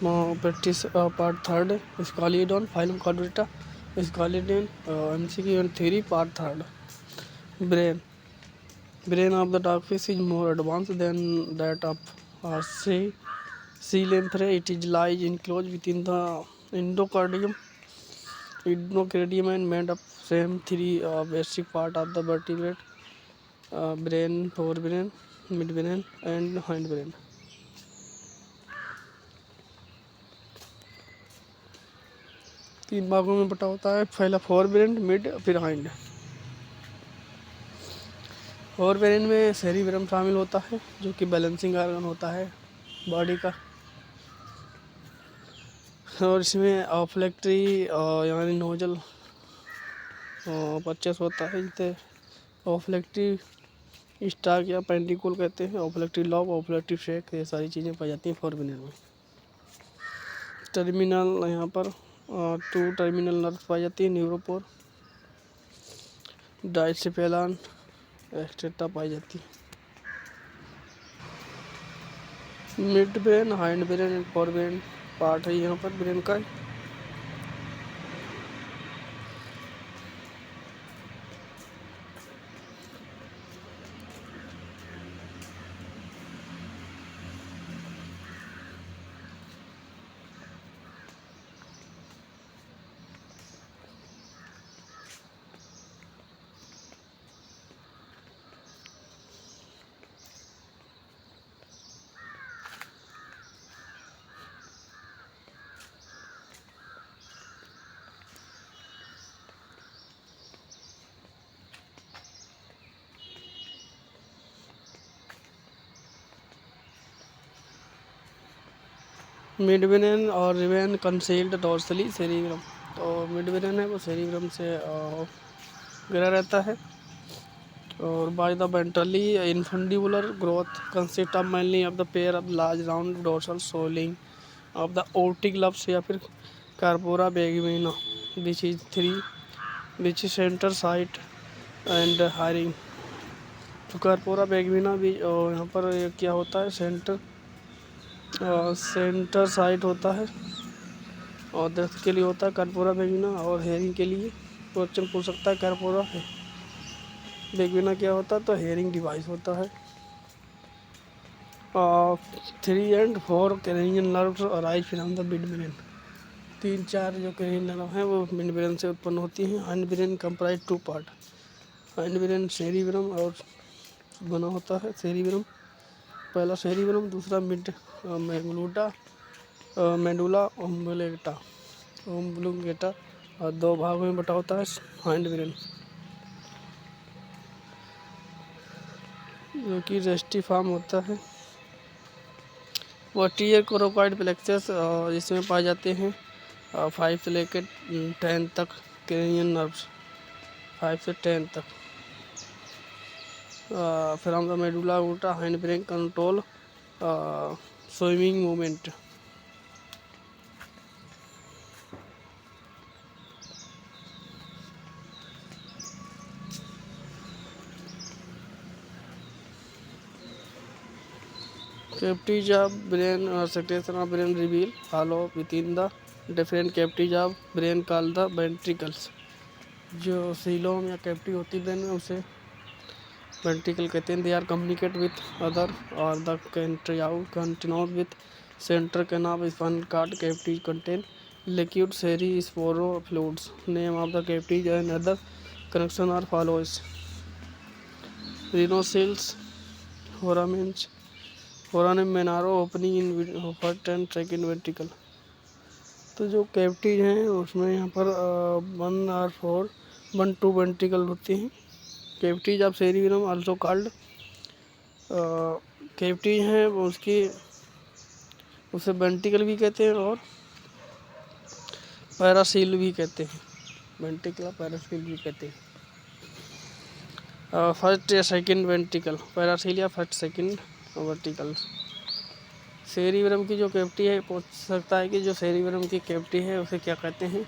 Practice part third, Scoliodon phylum Chordata, Scoliodon MCQ and theory part third. Brain of the dogfish is more advanced than that of sea lamprey. It is lies enclosed within the endocardium and made up same three basic part of the vertebrate: brain, forebrain, midbrain and hindbrain. तीन भागों में बटा होता है, पहला forebrain, mid, फिर hind. Forebrain में cerebrum शामिल होता है जो कि बैलेंसिंग ऑर्गन होता है बॉडी का, और इसमें ऑफ्लेक्ट्री यानी नोजल परचेस होता है, जिसे ऑफ्लेक्ट्री स्टाक या पेंटिकुल कहते हैं, ऑफ्लेक्ट्री लॉब, ऑफ्लेक्ट्री शेक, ये सारी चीज़ें पाई जाती हैं फोरब्रेन में। टर्मिनल यहाँ पर 2 टर्मिनल नर्व पाई जाती है, न्यूरोपोर, डाइसेफेलान, एक्सेट्रा पाई जाती है। Mid brain, hind brain and forebrain part है यहाँ पर ब्रेन का। मिडब्रेन और रिवेन कंसील्ड डोर्सली सेरिब्रम, तो मिडब्रेन है वो सेरिब्रम से घिरा रहता है। और by the ventrally infundibular growth consist of mainly of the pair of large round dorsal swelling of the optic lobes या फिर corpora bigemina which is 3 which is centre sight and hearing. तो corpora bigemina भी यहाँ पर क्या होता है, centre site होता है और दस्त के लिए होता है कार्पोरा बैगिना, और हेयरिंग के लिए क्वेश्चन पूछ सकता है कार्पोरा बैगिना क्या होता है, तो हेयरिंग डिवाइस होता है। 3 and 4 cranial nerves arise from the midbrain, 3-4 जो cranial nerve हैं वो मिडब्रेन से उत्पन्न होती हैं। हाइंडब्रेन कंप्राइज 2 पार्ट, हाइंडब्रेन सेरिब्रम और बना होता है सेरिब्रम, पहला सेरिब्रम, दूसरा मेडुला ओम्बुलेटा और 2 भागों में बटा होता है हाइंडब्रेन, जो कि रेस्टिफॉर्म होता है। वर्टियर कोरोकॉइड प्लेक्सस जिसमें पाए जाते हैं 5 से लेकर 10 तक क्रेनियल नर्व्स, 5 से 10 तक। From the medulla oblongata hindbrain control swimming movement. Cavities of brain or secretion of brain reveal hollow within the different cavities of brain called the ventricles। जो सीलोम या कैविटी होती है ब्रेन में उसे ventricle कहते हैं। They are communicate with other और the continued with centre can spun cord cavity contain liquid cerebrospinal fluids. Name of the cavities and other connection are follows: rhinocoels, foramen Monro opening in first and second ventricle. तो जो cavities हैं उसमें यहाँ पर 1 ventricle होती हैं। Cavities of cerebrum also called, cavities हैं उसे वेंट्रिकल भी कहते हैं और पैरासील भी कहते हैं, वेंट्रिकल पैरासील भी कहते हैं। फर्स्ट या सेकेंड वेंट्रिकल, पैरासील या फर्स्ट सेकेंड वर्टिकल। सेरिब्रम की जो कैविटी है, पूछ सकता है कि जो सेरिब्रम की कैविटी है उसे क्या कहते हैं,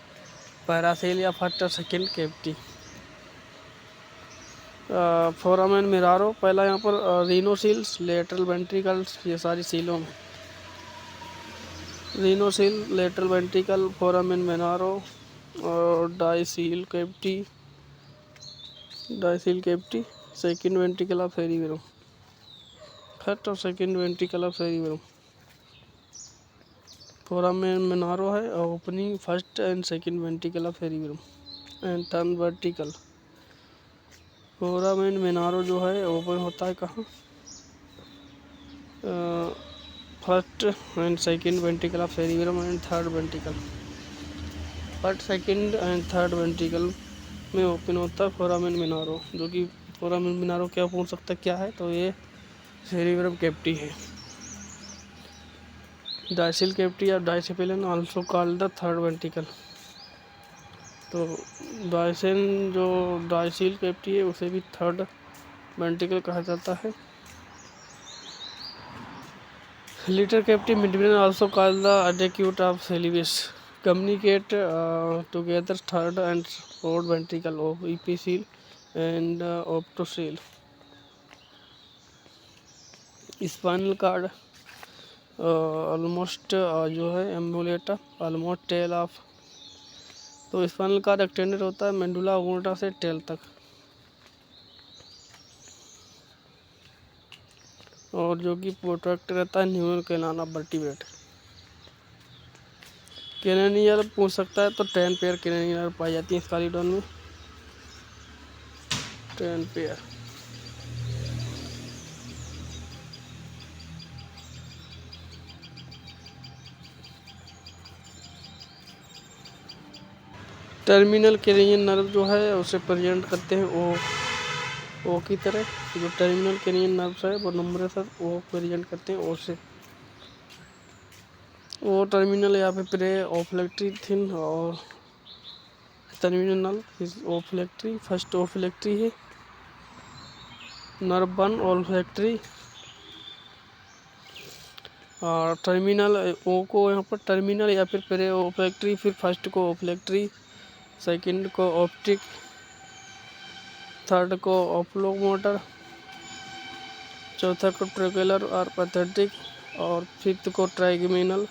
पैरासील या फर्स्ट और सेकेंड कैविटी। फोरामेन मिरारो, पहला यहाँ पर रीनोसिल्स, लेटरल वेंट्रिकल्स, ये सारी सीलों में। Rhinocoel lateral ventricle, foramen Monro और diocoel cavity second ventricle of cerebrum, first और second ventricle of cerebrum. Foramen Monro है opening first and second ventricle of cerebrum and turn vertical. Foramen Monro जो है open होता है कहाँ, first and second ventricle of cerebrum and third ventricle, first second and third ventricle में open होता है foramen Monro, जो कि फोरामेन मेनारो क्या पूछ सकता है क्या है, तो ये सेरिब्रम कैविटी है। डाइसिल कैविटी या डाइसिपिलन also called the third ventricle. तो डाइसिल कैविटी है उसे भी थर्ड वेंट्रिकल कहा जाता है। लिटर cavity midbrain also called the aqueduct of Sylvius communicate together third and fourth ventricle of epicoel and optocoel. Spinal cord almost जो है एम्बुलेटा ऑलमोस्ट टेल ऑफ, तो स्पाइनल कार्ड एक्सटेंडेड होता है मेंडुला ओब्लेंगा से टेल तक। और जो कि प्रोटेक्ट रहता है न्यूरल कैनाल वर्टिब्रेट। कैनेनियर पूछ सकता है तो 10 पेयर कैनेनियर पाई जाती है स्केलेटन में, 10 पेयर। टर्मिनल कैनियन नर्व जो है उसे प्रेजेंट करते हैं ओ की तरह, जो टर्मिनल कैनियन नर्व्स है वो नंबरस है, वो प्रेजेंट करते हैं ओ से। वो टर्मिनल यहाँ पे प्रे ओफ्लेक्ट्री थिन और टर्मिनल ओफ्लेक्ट्री, फर्स्ट ओफ्लेक्ट्री है, नर्व 1 ओफ्लेक्ट्री, और टर्मिनल ओ को यहाँ पर टर्मिनल या फिर प्रे ओफ्लेक्ट्री, फिर फर्स्ट को ओफ्लेक्ट्री, सेकंड को ऑप्टिक, थर्ड को ओफ्लोमोटर, चौथा को ट्रेकुलर और पैथेटिक, और फिफ्थ को ट्राइगेमिनल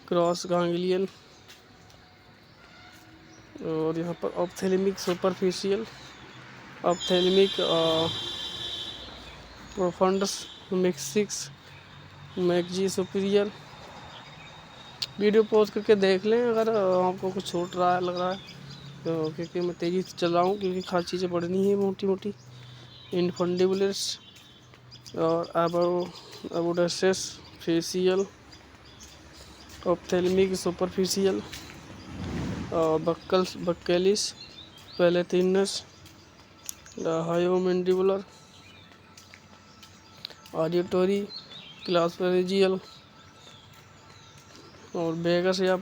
क्रॉस गांग्लियन, और यहाँ पर ऑप्थेलमिक सुपरफिशियल, ऑप्थेलमिक प्रोफंडस, मैक्सिक्स, मैक्जी सुपीरियर। वीडियो पॉज करके देख लें अगर आपको कुछ छूट रहा है लग रहा है, तो क्योंकि मैं तेज़ी से चल रहा हूँ क्योंकि खास चीज़ें पढ़नी है मोटी मोटी। इनफंडिबुलस और abducens facial, ophthalmic superficial, buccalis, palatinus, hyomandibular, auditory, glossopharyngeal, और वेगस या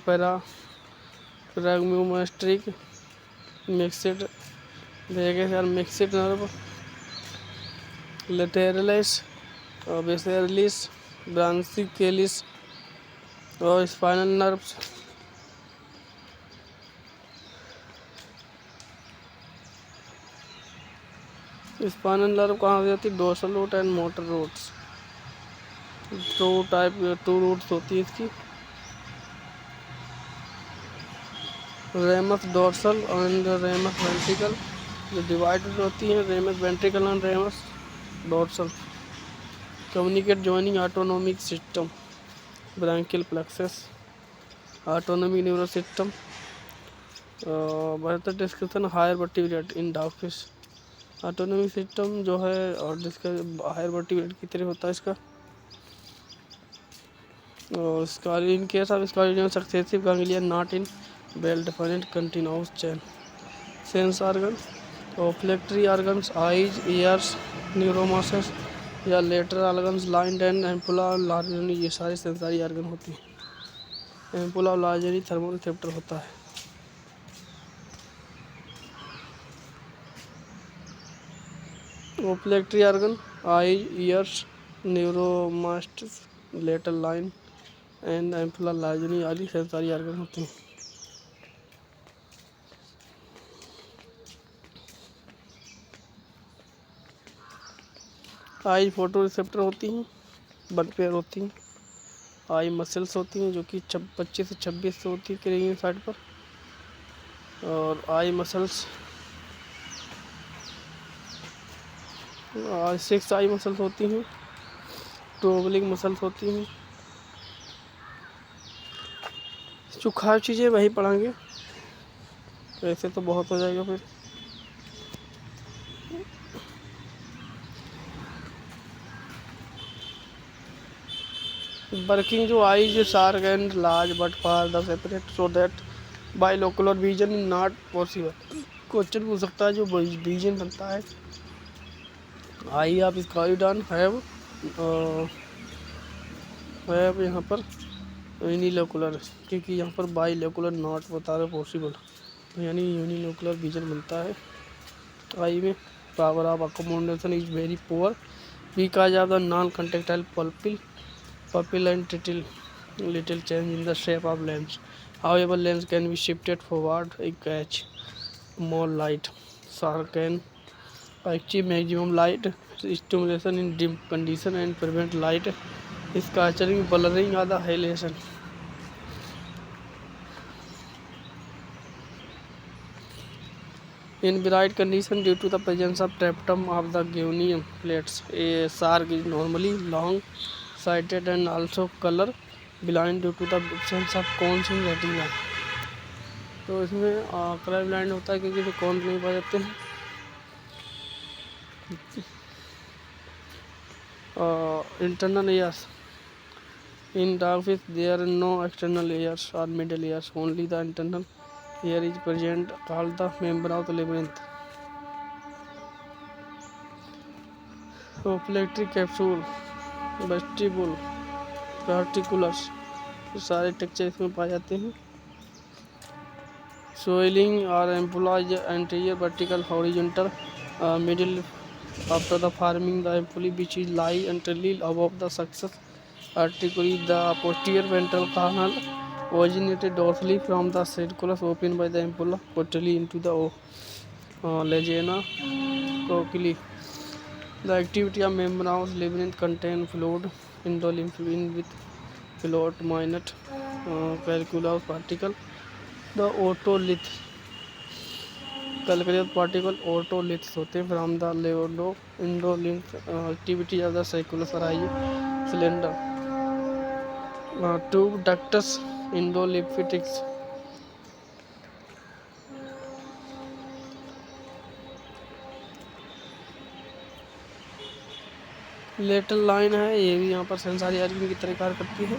पैराग्म्यूमेस्ट्रिक, मिक्सड वेगस या mixed nerve, lateralis, visceralis, branchialis, और स्पाइनल नर्व्स। स्पाइनल नर्व कहाँ से जाती है, dorsal root and motor roots, two roots होती है इसकी, ramus dorsal and ramus ventricle, जो डिवाइडेड होती है ramus ventricle and ramus dorsal. Communicate joining autonomic system, branchial plexus, autonomic neural system, बेहतर डिस्क्रिप्शन हायर वर्टिब्रेट इन डॉगफिश। ऑटोनोमिक सिस्टम जो है और जिसका हायर वर्टिब्रेट की तरह होता है इसका, in case of Scoliodon successive ganglion not in well defined continuous chain. Sense organ, olfactory organs, eyes, ears, neuromasts या lateral organs, lined and ampulla और लार्जनी, ये सारे सेंसरी ऑर्गन होती हैं। एम्पुला और लार्जनी थर्मोरिसेप्टर होता है। Olfactory organ, eyes, ears, neuromasts, lateral line and ampulla Lorenzini आदि सेंसरी ऑर्गन होते हैं। आई फोटो रिसेप्टर होती हैं, 1 पेयर होती हैं, आई मसल्स होती हैं जो कि 25 से 26 होती है क्रेनियल साइड पर। और आई मसल्स 6 आई मसल्स होती हैं, 2 ओब्लिक मसल्स होती हैं। जो खास चीज़ें वही पढ़ाएंगे, ऐसे तो बहुत हो जाएगा फिर। वर्किंग जो eyes shark and large but far the separate so that binocular vision is not possible. Question पूछ सकता है जो विजन बनता है आई ऑफ स्काईडन हैव यहाँ पर यूनिलोकुलर, क्योंकि यहाँ पर बाइलोकुलर नॉट बता रहे पॉसिबल, यानी यूनिलोकुलर विजन बनता है आई में। Power of accommodation is very poor because of the non contractile pupil and little change in the shape of lens. However, lens can be shifted forward and catch more light. Shark can achieve maximum light stimulation in dim condition and prevent light scattering, blurring, or the halation. In bright condition, due to the presence of tapetum of the Guinean plates, a shark is normally long-sighted and also color blind due to the absence of cones in retina. तो इसमें colour blind होता है क्योंकि इसमें cons नहीं पाए जाते हैं। Internal ears in dogfish there are no external ears और middle ears, only the internal ear is present called the member of the labyrinth. प्लेक्ट्री कैप्सूल, वेस्टिबुल, पार्टिकुलर्स, सारे टेक्सचर इसमें पाए जाते हैं। Swelling or ampulla is anterior vertical horizontal middle after the forming the ampulla which is lie entirely above the succus artery. The posterior ventral canal originated dorsally from the circulus opened by the ampulla portally into the legena cochleae. The activity of membranous labyrinth contain fluid endolymphin with fluid minute calculus particle. The otolith calculus particle otoliths होते हैं from the endolymph activity of the circulus arise cylinder tube ductus endolymphatics. Lateral line है, ये भी यहाँ पर sensory argon की तरह कार्य करती है।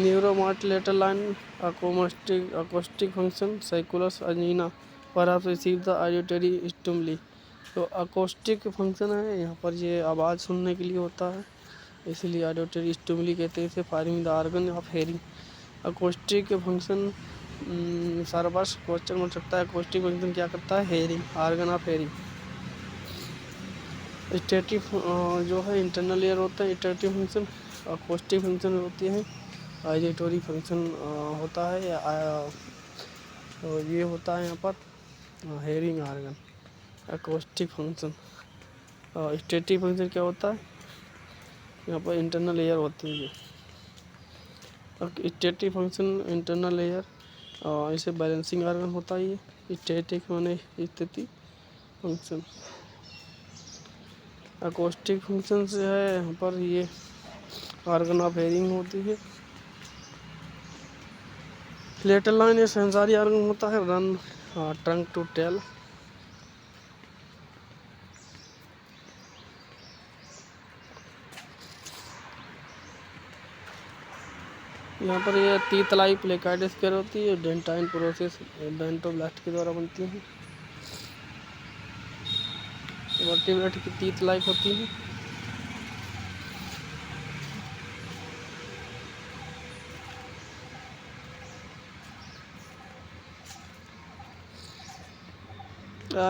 न्यूरोमोलेटल लाइन अकोस्टिक फंक्शन साइकुलस अंजीना perhaps receive the auditory stimuli. तो अकोस्टिक फंक्शन है, यहाँ पर ये आवाज़ सुनने के लिए होता है, इसलिए ऑडिटरी स्टिमुली कहते हैं इसे। Firing the organ of hearing. Acoustic function servers question बन सकता है, अकोस्टिक फंक्शन क्या करता है, hearing, organ of hearing. Static जो है इंटरनल एयर होता है, स्टैटिक फंक्शन। अकोस्टिक फंक्शन होती है, ऑडिटरी फंक्शन होता है, तो ये होता है यहाँ पर hearing organ. Acoustic function. Static function क्या होता है, यहाँ पर इंटरनल एयर होती है। स्टैटिक फंक्शन इंटरनल एयर, इसे बैलेंसिंग ऑर्गन होता है। ये स्टैटिक माने स्थिति फंक्शन। अकोस्टिक फंक्शन से है यहाँ पर ये ऑर्गन ऑफ हेयरिंग होती है। लेटरल लाइन ये सेंसरी ऑर्गन होता है, रन ट्रंक टू टेल। यहाँ पर ये तीतलाई प्लेकाइड स्क्वायर होती है, डेंटाइन प्रोसेस डेंटोब्लास्ट के द्वारा बनती है। वर्टिब्रेट की तीतलाई होती है।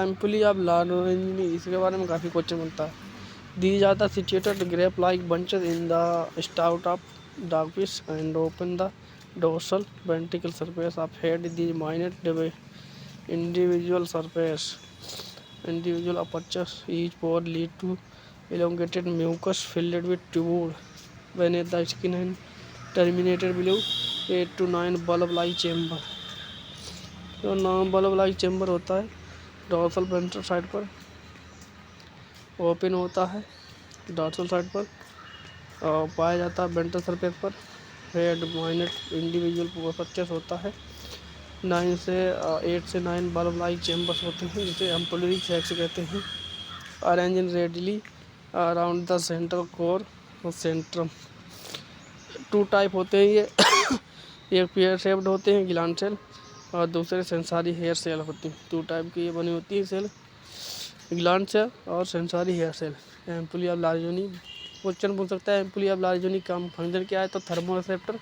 एम्पुली ऑफ लार्नोरेंजिनी, इसके बारे में काफ़ी क्वेश्चन बनता है। These are the situated grape like bunches in the stout of dogfish and open the dorsal ventricle surface of head. These minor individual apertures each pore lead to elongated mucus filled with tubule beneath the skin and terminated below 8 to 9 bulb-like chamber। जो 9 bulb-like chamber होता है dorsal ventral side पर open होता है, dorsal side पर पाया जाता है वेंट्रल सरफेस पर। हेड माइनट इंडिविजुअल परचेस होता है। 8 से 9 bulb-like chambers होते हैं जिसे एम्पुलरी सैक्स कहते हैं। Arrange readily around the central core और सेंट्रम। 2 टाइप होते हैं ये एक पेयर शेप्ड होते हैं ग्लैंड सेल और दूसरे सेंसारी हेयर सेल होती हैं। 2 टाइप की ये बनी होती है सेल, ग्लैंड सेल और सेंसारी हेयर सेल। एम्पुली ऑफ लार्जोनी क्वेश्चन पूछ सकता है एम्पुली ऑफ लार्जोनी का फंक्शन क्या है, तो थर्मो रिसेप्टर।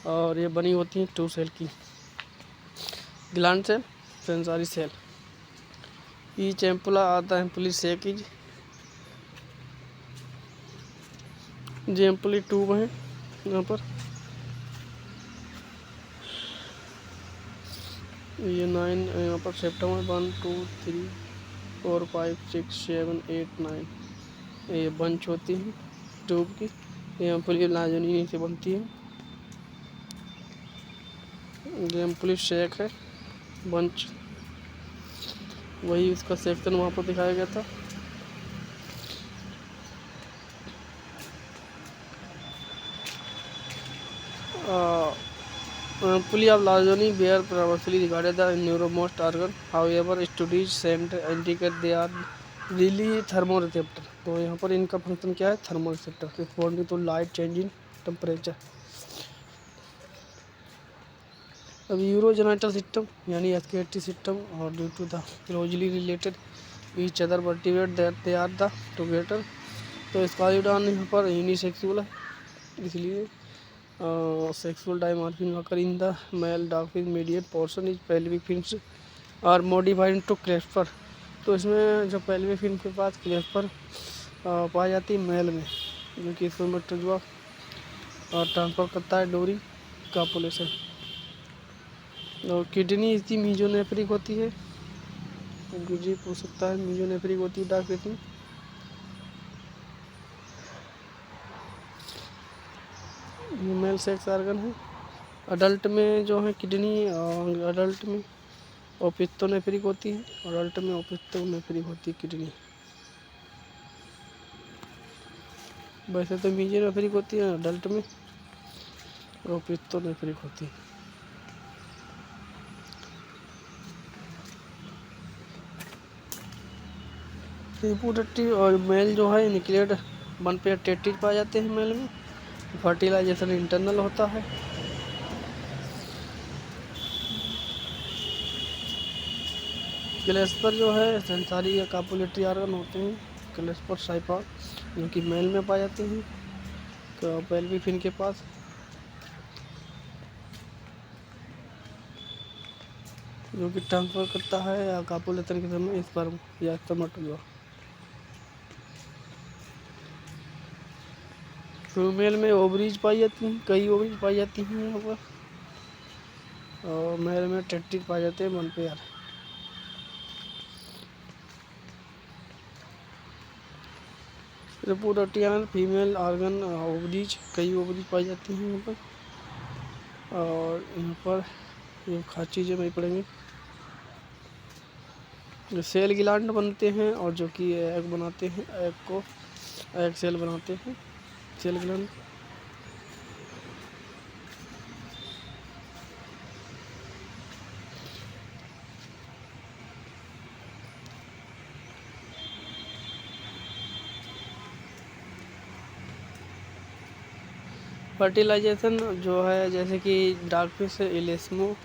और ये बनी होती है 2 सेल की, gland cell, sensory cell. Each ampulla आता है एम्पुली सेक इज जो एम्पुली 2 है यहाँ पर। ये 9 यहाँ पर सेप्टम 1 2 3 4 5 6 7 8 9 ये बंच होती है ट्यूब की। ये एम्पुली लार्जोनी से बनती है। ये एम्पुली शेक है बंच, वही उसका सेक्शन वहाँ पर दिखाया गया था। Ampulla of Larzoni were previously regarded as neuromost organ. However, studies indicate they are really thermoreceptor। तो यहाँ पर इनका फंक्शन क्या है, thermoreceptor, responding to light change in temperature. अब यूरोजेनिटल सिस्टम यानी एस्केटी सिस्टम और due to the closely related each other vertebrate that they are the together. तो स्कालिडॉन यहाँ पर यूनिसेक्सुअल है, इसलिए sexual dimorphism occur in the male dogfish mediate portion is pelvic fins are modified into क्लेस्पर। तो इसमें जो pelvic fin के पास क्लेस्पर पाई जाती है मेल में, जो कि स्पर्मेटोजोआ और ट्रांसफर करता है डोरी कॉपुलेशन। और किडनी इसकी मीजोनेफ्रिक होती है, गुजी पूछ सकता है मीजोनेफ्रिक होती है डॉगफिश में। मेल सेक्स ऑर्गन है। अडल्ट में जो है किडनी अडल्ट में ओपिस्टोनेफ्रिक होती है, अडल्ट में ओपिस्टोनेफ्रिक होती है किडनी। वैसे तो मीजोनेफ्रिक होती है अडल्ट में, ओपिस्टोनेफ्रिक होती है। रिप्रोडक्टिव और मेल जो है न्यूक्लियड 1 पेयर टेट्रिज पाए जाते हैं मेल में। फर्टिलाइजेशन इंटरनल होता है। क्लेस्पर जो है सेंसारी या कापुलेटरी ऑर्गन होते हैं। क्लेस्पर साइपा जो कि मेल में पाए जाते हैं पेल्विक फिन के पास। जो कि ट्रांसफर करता है या कापुलेशन के समय स्पर्म या स्पर्मेटोजोआ। फीमेल में ओवरीज पाई जाती हैं, कई ओवरीज पाई जाती हैं यहाँ पर। और मेल में टेट्रिज पाए जाते हैं 1 pair. Reproductive female organ ovaries, कई ओवरीज पाई जाती हैं यहाँ पर। और यहाँ पर ये खास चीज़ें नहीं पड़ेंगी। जो सेल ग्लैंड बनते हैं और जो कि एग बनाते हैं, एग को एग सेल बनाते हैं सेल ग्लैंड। फर्टिलाइजेशन जो है जैसे कि डॉगफिश इलेस्मो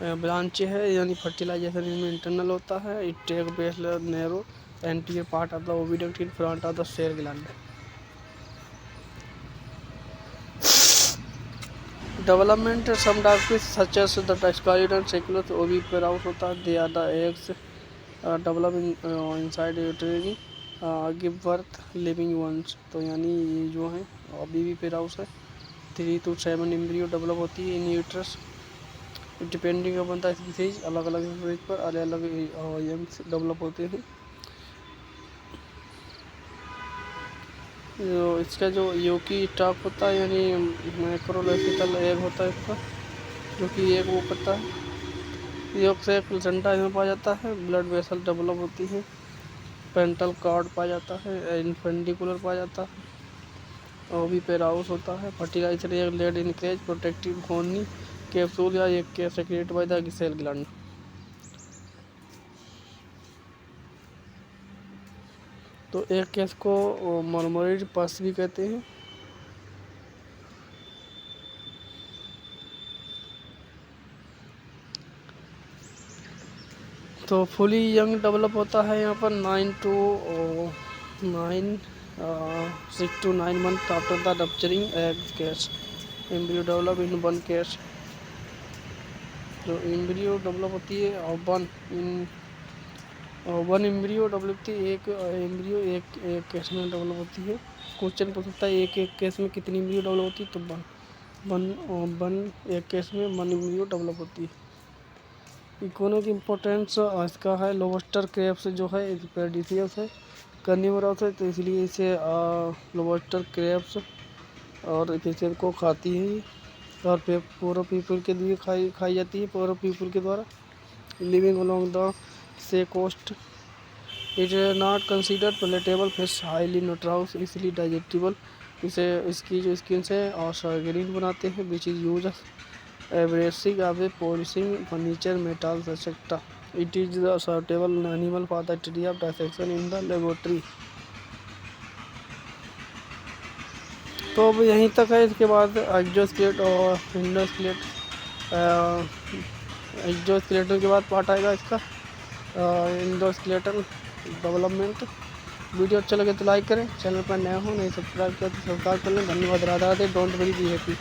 ब्रांच है, यानी फर्टिलाइजेशन इनमें इंटरनल होता है। It take place narrow anterior part of the oviduct in front of the cell gland. Development some dogfish such as the डायस्कालिडन सेकुलस ओविपेराउस होता है। They are the eggs develop inside uterine give birth living ones. तो यानी ये जो है ओविपेराउस है 3 to 7 एम्ब्रियो डेवलप होती है इन uterus depending upon the species. अलग अलग स्टेज पर अलग अलग यंग्स डेवलप होते हैं। जो इसका जो यूकी स्टॉक होता है यानी मैक्रोलेसिकल एग होता है इसका, जो कि एग वो करता है। योग से प्लेसेंटा इसमें पाया जाता है, ब्लड वेसल डेवलप होती है, पेंटल कार्ड पाया जाता है, इन्फेंडिकुलर पाया जाता है, ओवी पेराउस होता है, फर्टिलाइजर एक लेड इनक्रेज प्रोटेक्टिव होनी कैप्सूल या एक के secrete by the cell gland. तो एक केस को मर्मोरिड पस भी कहते हैं। तो फुली यंग डेवलप होता है यहाँ पर 6 to 9 months after the rupturing egg case. Embryo develop in 1 case. जो एम्ब्रियो डेवलप होती है वन एम्ब्रियो डेवलप होती है, एक एम्ब्रियो एक केस में डेवलप होती है। क्वेश्चन पूछ सकता है एक केस में कितनी एम्ब्रियो डेवलप होती है, तो वन एक केस में 1 एम्ब्रियो डेवलप होती है। इकोनॉमिक इम्पोर्टेंस इसका है, लोबस्टर क्रैब्स जो है पेडिसियस है, कार्निवोरस है, तो इसलिए इसे लोबस्टर क्रैब्स और फिशर को खाती है, और पोरो पीपल के लिए खाई जाती है, पोरो पीपल के द्वारा। Living along the sea coast. It is not considered palatable fish, highly nutritious, इसलिए डाइजेस्टिबल। इसे इसकी जो स्किन से और ग्रीन बनाते हैं, which is use abrasive of polishing furniture, metals, etc. It is the suitable animal for the study of dissection in the laboratory. तो अब यहीं तक है। इसके बाद एक्जोस्केलेट और इंडोस्केलेट। एक्जोस्केलेटन के बाद पार्ट आएगा इसका इंडोस्केलेटल डेवलपमेंट। वीडियो अच्छा लगे तो लाइक करें, चैनल पर नया हो नहीं सब्सक्राइब किया तो सब्सक्राइब कर लें। धन्यवाद। Radha Radhe. Don't very be happy.